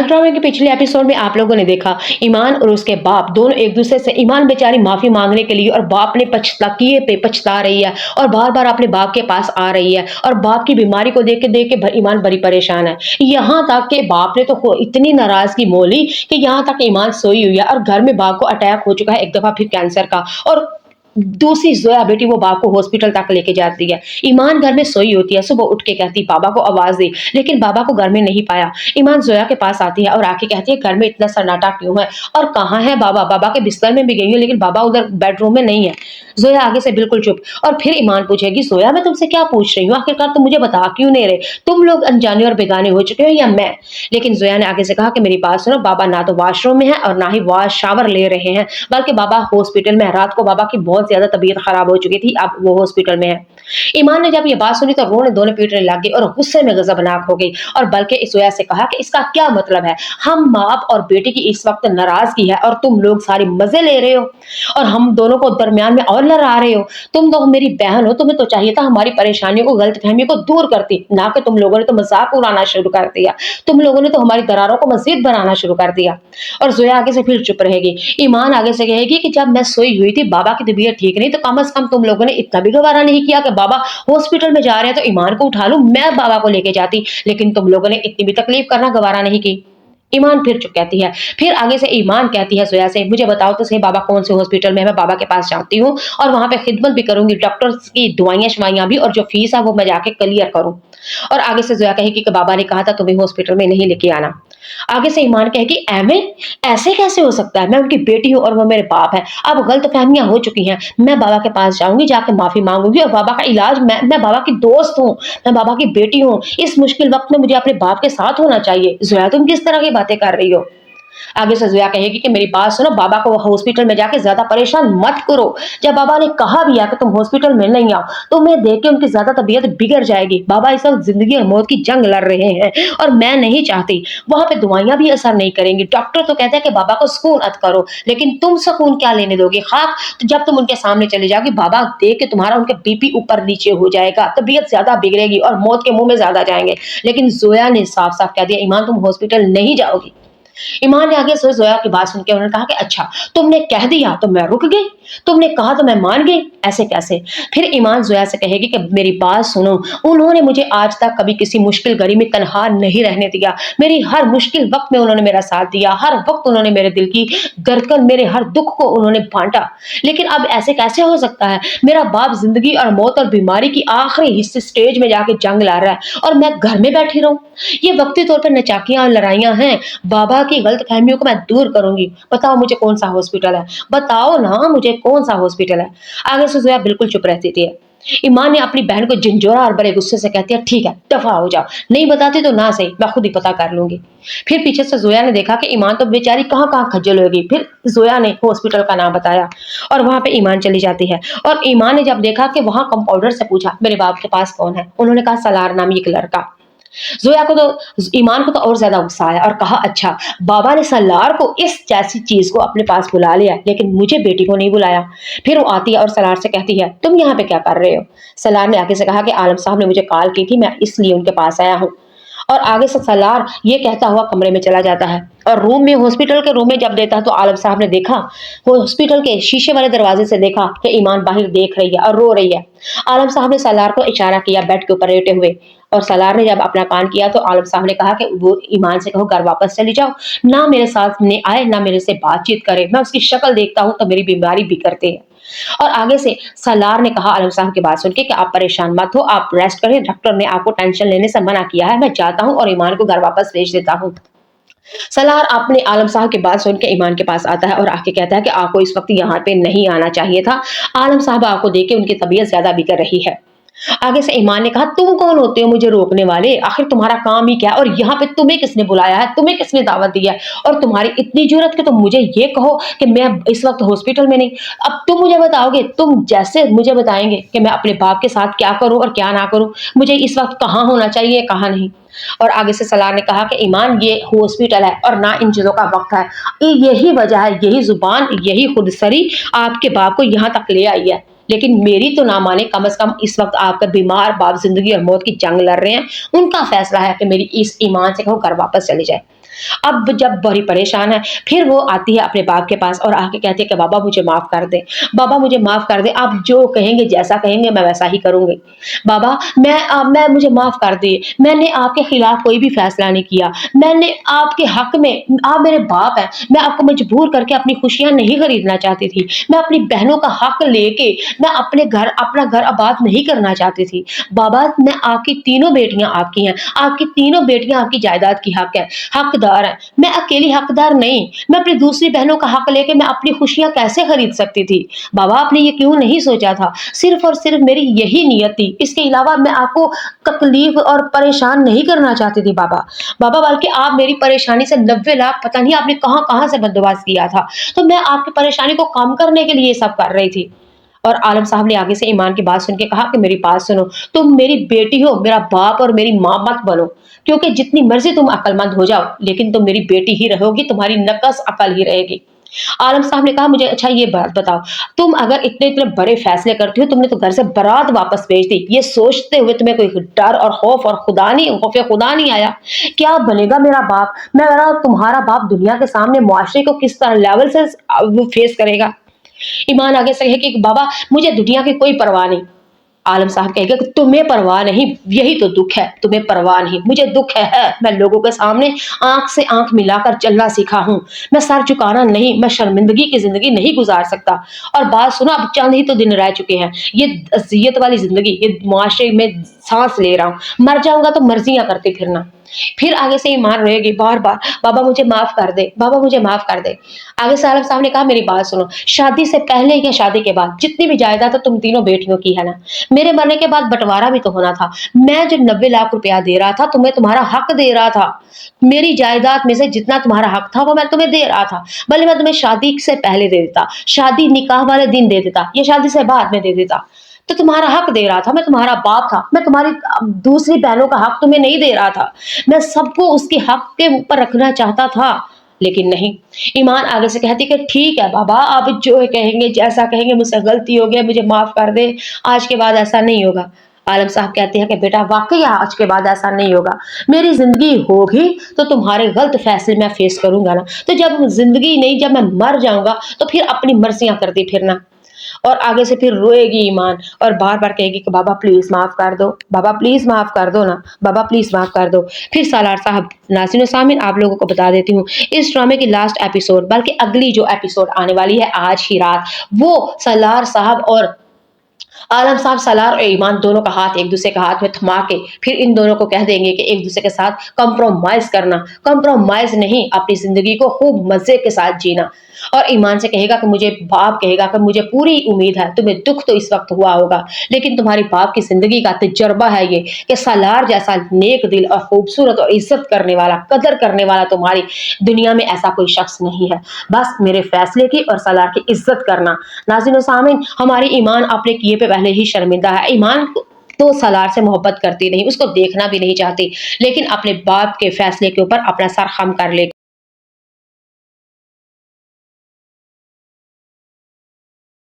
ड्रामे के पिछले एपिसोड में आप लोगों ने देखा ईमान और उसके बाप दोनों एक दूसरे से, ईमान बेचारी माफी मांगने के लिए और बाप ने किए पे पछता रही है और बार बार अपने बाप के पास आ रही है और बाप की बीमारी को देख के ईमान बड़ी परेशान है। यहाँ तक के बाप ने तो इतनी नाराजगी मोली कि यहाँ तक ईमान सोई हुई है और घर में बाप को अटैक हो चुका है एक दफा फिर कैंसर का। और दूसरी जोया बेटी वो बाप को हॉस्पिटल तक लेके जाती है। ईमान घर में सोई होती है, सुबह उठ के कहती बाबा को आवाज दी, लेकिन बाबा को घर में नहीं पाया। ईमान जोया के पास आती है और आके कहती है घर में इतना सन्नाटा क्यों है और कहाँ है बाबा? बाबा के बिस्तर में भी गई हूँ लेकिन बाबा उधर बेडरूम में नहीं है। जोया आगे से बिल्कुल चुप। और फिर ईमान पूछेगी जोया मैं तुमसे क्या पूछ रही हूँ, आखिरकार तुम मुझे बता क्यों नहीं रहे? तुम लोग अनजाने और बेगाने हो चुके हो या मैं? लेकिन जोया ने आगे से कहा कि मेरी बात सुनो, बाबा ना तो वॉशरूम में है और ना ही वॉश शावर ले रहे हैं, बल्कि बाबा हॉस्पिटल में है। रात को बाबा की बहुत ज्यादा तबीयत खराब हो चुकी थी, अब वो हॉस्पिटल में है। ईमान ने जब ये बात सुनी तो रोने धोने पीटने लग गई और गुस्से में गजबनाक हो गई और बल्कि जोया से कहा कि इसका क्या मतलब है? हम बाप और बेटी की इस वक्त नाराजगी है और तुम लोग सारे मजे ले रहे हो और हम दोनों को दरमियान में और लड़ा रहे हो। तुम तो मेरी बहन हो, तुम्हें तो चाहिए था हमारी परेशानियों को, गलतफहमियों को दूर करती, ना कि तुम लोगों ने तो मजाक उड़ाना शुरू कर दिया। तुम लोगों ने तो हमारी दरारों को मजीद बनाना शुरू कर दिया। और जोया आगे से फिर चुप रहेगी। ईमान आगे से कहेगी कि जब मैं सोई हुई थी, बाबा की तबीयत ठीक नहीं, तो कम से कम तुम लोगों ने इतना भी गवारा नहीं किया कि बाबा हॉस्पिटल में जा रहे हैं तो ईमान को उठा लूं, मैं बाबा को लेके जाती, लेकिन तुम लोगों ने इतनी भी तकलीफ करना गवारा नहीं की। ईमान फिर चुप कहती है। फिर आगे से ईमान कहती है जोया से मुझे बताओ तो सही बाबा कौन से हॉस्पिटल में है, मैं बाबा के पास जाती हूँ और वहां पे खिदमत भी करूंगी, डॉक्टर्स की दवाइयां शवाइयां भी, और जो फीस है वो मैं जाके क्लियर करूं। और आगे से जोया कहेगी कि बाबा ने कहा था तुम्हें हॉस्पिटल में नहीं लेके आना। आगे से ईमान कहेगी एमे ऐसे कैसे हो सकता है, मैं उनकी बेटी हूँ और वो मेरे बाप है, अब गलत फहमियां हो चुकी हैं, मैं बाबा के पास जाऊंगी, जाके माफी मांगूंगी और बाबा का इलाज, मैं बाबा की दोस्त हूँ, मैं बाबा की बेटी हूँ, इस मुश्किल वक्त में मुझे अपने बाप के साथ होना चाहिए। जोया तुम किस तरह की बातें कर रही हो? आगे से जोया कहेगी कि मेरी बात सुनो, बाबा को हॉस्पिटल में जाके ज्यादा परेशान मत करो, जब बाबा ने कहा भी है कि तुम हॉस्पिटल में नहीं आओ तो मैं देख के उनकी ज्यादा तबीयत बिगड़ जाएगी। बाबा इस वक्त जिंदगी और मौत की जंग लड़ रहे हैं और मैं नहीं चाहती, वहां पे दवाइयां भी असर नहीं करेंगी। डॉक्टर तो कहते हैं कि बाबा को सुकून अत करो, लेकिन तुम सुकून क्या लेने दोगे? खाक तो जब तुम उनके सामने चले जाओगे, बाबा देख के तुम्हारा उनके बीपी ऊपर नीचे हो जाएगा, तबीयत ज्यादा बिगड़ेगी और मौत के मुंह में ज्यादा जाएंगे। लेकिन जोया ने साफ साफ कह दिया ईमान तुम हॉस्पिटल नहीं जाओगी। ईमान ने आगे से जोया की बात सुन के उन्होंने कहा कि अच्छा तुमने कह दिया तो मैं रुक गई, तुमने कहा तो मैं मान गई, ऐसे कैसे? फिर ईमान जोया से कहेगी कि मेरी बात सुनो, उन्होंने मुझे आज तक कभी किसी मुश्किल घड़ी में तनहा नहीं रहने दिया, मेरी हर मुश्किल वक्त में उन्होंने मेरा साथ दिया, हर वक्त उन्होंने मेरे दिल की धड़कन, मेरे हर दुख को उन्होंने बांटा। लेकिन अब ऐसे कैसे हो सकता है? मेरा बाप जिंदगी और मौत और बीमारी की आखिरी हिस्से स्टेज में जाके जंग ला रहा है और मैं घर में बैठी रहूं? ये वक्ती तौर पर नचाकियां और लड़ाइयां हैं, बाबा की गलत फहमियों को मैं दूर करूंगी। बताओ मुझे कौन सा हॉस्पिटल है, बताओ ना मुझे कौन सा हॉस्पिटल है? आगे से जोया बिल्कुल चुप रहती थी। ईमान ने अपनी बहन को झिंझोरा और बड़े गुस्से से कहती है ठीक है दफा हो जाओ, नहीं बताती तो ना सही, मैं खुद ही पता कर लूंगी। फिर पीछे से जोया ने देखा कि ईमान तो बेचारी कहाँ कहाँ खज्जल होगी। फिर जोया ने हॉस्पिटल का नाम बताया और वहां पे ईमान चली जाती है। और ईमान ने जब देखा कि वहां कंपाउंडर से पूछा मेरे बाप के पास कौन है, उन्होंने कहा सलार नामी एक लड़का। जोया को तो, ईमान को तो और ज्यादा गुस्सा आया और कहा अच्छा बाबा ने सलार को इस जैसी चीज को अपने पास बुला लिया लेकिन मुझे बेटी को नहीं बुलाया। फिर वो आती है और सलार से कहती है तुम यहाँ पे क्या कर रहे हो? सलार ने आगे से कहा कि आलम साहब ने मुझे कॉल की थी, मैं इसलिए उनके पास आया हूँ। और आगे से सलार ये कहता हुआ कमरे में चला जाता है और रूम में, हॉस्पिटल के रूम में जब देता है तो आलम साहब ने देखा, हॉस्पिटल के शीशे वाले दरवाजे से देखा कि ईमान बाहर देख रही है और रो रही है। आलम साहब ने सलार को इशारा किया बेड के ऊपर लेटे हुए और सलार ने जब अपना कान किया तो आलम साहब ने कहा कि वो ईमान से कहो घर वापस चली जाओ, ना मेरे साथ ने आए ना मेरे से बातचीत करे, मैं उसकी शक्ल देखता हूं तो मेरी बीमारी बिगड़ती है। और आगे से सलार ने कहा आलम साहब की बात सुन के कि आप परेशान मत हो, आप रेस्ट करें, डॉक्टर ने आपको टेंशन लेने से मना किया है, मैं जाता हूं और ईमान को घर वापस भेज देता हूं। सलार अपने आलम साहब की बात सुन के ईमान के पास आता है और आके कहता है कि आपको इस वक्त यहाँ पे नहीं आना चाहिए था, आलम साहब आपको देख के उनकी तबीयत ज्यादा बिगड़ रही है। आगे से ईमान ने कहा तुम कौन होते हो मुझे रोकने वाले, आखिर तुम्हारा काम ही क्या, और यहाँ पे तुम्हें किसने बुलाया है, तुम्हें किसने दावत दी है, और तुम्हारी इतनी जरूरत कि तुम मुझे ये कहो कि मैं इस वक्त हॉस्पिटल में नहीं। अब तुम मुझे बताओगे, तुम जैसे मुझे बताएंगे कि मैं अपने बाप के साथ क्या करूं और क्या ना करूं, मुझे इस वक्त कहाँ होना चाहिए कहाँ नहीं। और आगे से सलार ने कहा कि ईमान ये हॉस्पिटल है और ना इन चीजों का वक्त है, यही वजह है, यही जुबान, यही खुदसरी आपके बाप को यहाँ तक ले आई है। लेकिन मेरी तो ना माने, कम से कम इस वक्त आपका बीमार बाप जिंदगी और मौत की जंग लड़ रहे हैं, उनका फैसला है कि मेरी इस ईमान से कहूँ घर वापस चले जाए। अब जब बड़ी परेशान है, फिर वो आती है अपने बाप के पास और आके कहती है कि बाबा मुझे माफ कर दे, बाबा मुझे माफ कर दे, आप जो कहेंगे जैसा कहेंगे मैं वैसा ही करूंगी। बाबा मैं मुझे माफ कर दिए, मैंने आपके खिलाफ कोई भी फैसला नहीं किया, मैंने आपके हक में, आप मेरे बाप हैं, मैं आपको मजबूर करके अपनी खुशियां नहीं खरीदना चाहती थी, मैं अपनी बहनों का हक लेके मैं अपना घर आबाद नहीं करना चाहती थी। बाबा मैं आपकी तीनों बेटियां आपकी हैं, आपकी तीनों बेटियां आपकी जायदाद की हकदार है, मैं अकेली हकदार नहीं, मैं अपनी दूसरी बहनों का हक लेके मैं अपनी खुशियां कैसे खरीद सकती थी। बाबा आपने ये क्यों नहीं सोचा था, सिर्फ और सिर्फ मेरी यही नियत थी, इसके अलावा मैं आपको तकलीफ और परेशान नहीं करना चाहती थी। बाबा बाबा बल्कि आप मेरी परेशानी से 90 लाख पता नहीं आपने कहां कहां से बंदोबस्त किया था, तो मैं आपकी परेशानी को कम करने के लिए सब कर रही थी। और आलम साहब ने आगे से ईमान की बात सुन के कहा कि मेरी बात सुनो, तुम मेरी बेटी हो, मेरा बाप और मेरी माँ मत बनो, क्योंकि जितनी मर्जी तुम अक्लमंद हो जाओ लेकिन तुम मेरी बेटी ही रहोगी, तुम्हारी नकस अकल ही रहेगी। आलम साहब ने कहा मुझे अच्छा ये बात बताओ, तुम अगर इतने इतने बड़े फैसले करती हो, तुमने तो घर से बारात वापस भेज दी, ये सोचते हुए तुम्हें कोई डर और खौफ या खुदा नहीं आया, क्या बनेगा मेरा बाप, मेरा तुम्हारा बाप दुनिया के सामने मुआशरे को किस तरह लेवल से वो फेस करेगा। ईमान आगे से कहे कि बाबा मुझे दुनिया की कोई परवाह नहीं। आलम साहब कहेगा कि तुम्हें परवाह नहीं, यही तो दुख है, तुम्हें परवाह नहीं, मुझे दुख है, मैं लोगों के सामने आंख से आंख मिलाकर चलना सीखा हूं, मैं सर झुकाना नहीं, मैं शर्मिंदगी की जिंदगी नहीं गुजार सकता। और बात सुनो, अब चंद ही तो दिन रह चुके हैं, ये अजियत वाली जिंदगी, ये मुआशरे में सांस ले रहा हूं, मर जाऊंगा तो मर्जियां करते फिरना। फिर आगे से ईमान रहेगी बार बार, बाबा मुझे माफ कर दे, बाबा मुझे माफ कर दे। आगे से आलम साहब ने कहा मेरी बात सुनो, शादी से पहले या शादी के बाद जितनी भी जायदाद तो तुम तीनों बेटियों की है ना, मेरे मरने के बाद बंटवारा भी तो होना था। मैं जो 90 लाख रुपया दे रहा था तुम्हें, तुम्हारा हक दे रहा था, मेरी जायदाद में से जितना तुम्हारा हक था वो मैं तुम्हें दे रहा था, भले मैं तुम्हें शादी से पहले दे देता, शादी निकाह वाले दिन दे देता, या शादी से बाद में दे देता, तो तुम्हारा हक दे रहा था, मैं तुम्हारा बाप था, मैं तुम्हारी दूसरी बहनों का हक तुम्हें नहीं दे रहा था, मैं सबको उसके हक के ऊपर रखना चाहता था, लेकिन नहीं। ईमान आगे से कहती कि ठीक है बाबा, आप जो कहेंगे जैसा कहेंगे, मुझसे गलती हो गई, मुझे माफ कर दे, आज के बाद ऐसा नहीं होगा। आलम साहब कहते हैं कि बेटा वाकई आज के बाद ऐसा नहीं होगा, मेरी जिंदगी होगी तो तुम्हारे गलत फैसले मैं फेस करूंगा ना, तो जब जिंदगी नहीं, जब मैं मर जाऊंगा तो फिर अपनी मर्जियां करती फिरना। और आगे से फिर रोएगी ईमान और बार बार कहेगी कि बाबा प्लीज माफ कर दो, बाबा प्लीज माफ कर दो ना, बाबा प्लीज माफ कर दो। फिर सालार साहब, नाज़रीन और सामीन आप लोगों को बता देती हूँ, इस ड्रामे की लास्ट एपिसोड, बल्कि अगली जो एपिसोड आने वाली है आज ही रात, वो सालार साहब और आलम साहब, सलार और ईमान दोनों का हाथ एक दूसरे के हाथ में थमा के फिर इन दोनों को कह देंगे कि एक दूसरे के साथ कंप्रोमाइज करना, कंप्रोमाइज नहीं, अपनी जिंदगी को खूब मजे के साथ जीना। और ईमान से कहेगा कि मुझे, बाप कहेगा कि मुझे पूरी उम्मीद है, तुम्हें दुख तो इस वक्त हुआ होगा लेकिन तुम्हारी बाप की जिंदगी का तजर्बा है ये कि सालार जैसा नेक दिल और खूबसूरत और इज्जत करने वाला, कदर करने वाला तुम्हारी दुनिया में ऐसा कोई शख्स नहीं है, बस मेरे फैसले की और सालार की इज्जत करना। नाज़रीन और सामीन, हमारी ईमान अपने किए पे पहले ही शर्मिंदा है। ईमान तो सालार से मोहब्बत करती नहीं, उसको देखना भी नहीं चाहती, लेकिन अपने बाप के फैसले के ऊपर अपना सर खम कर ले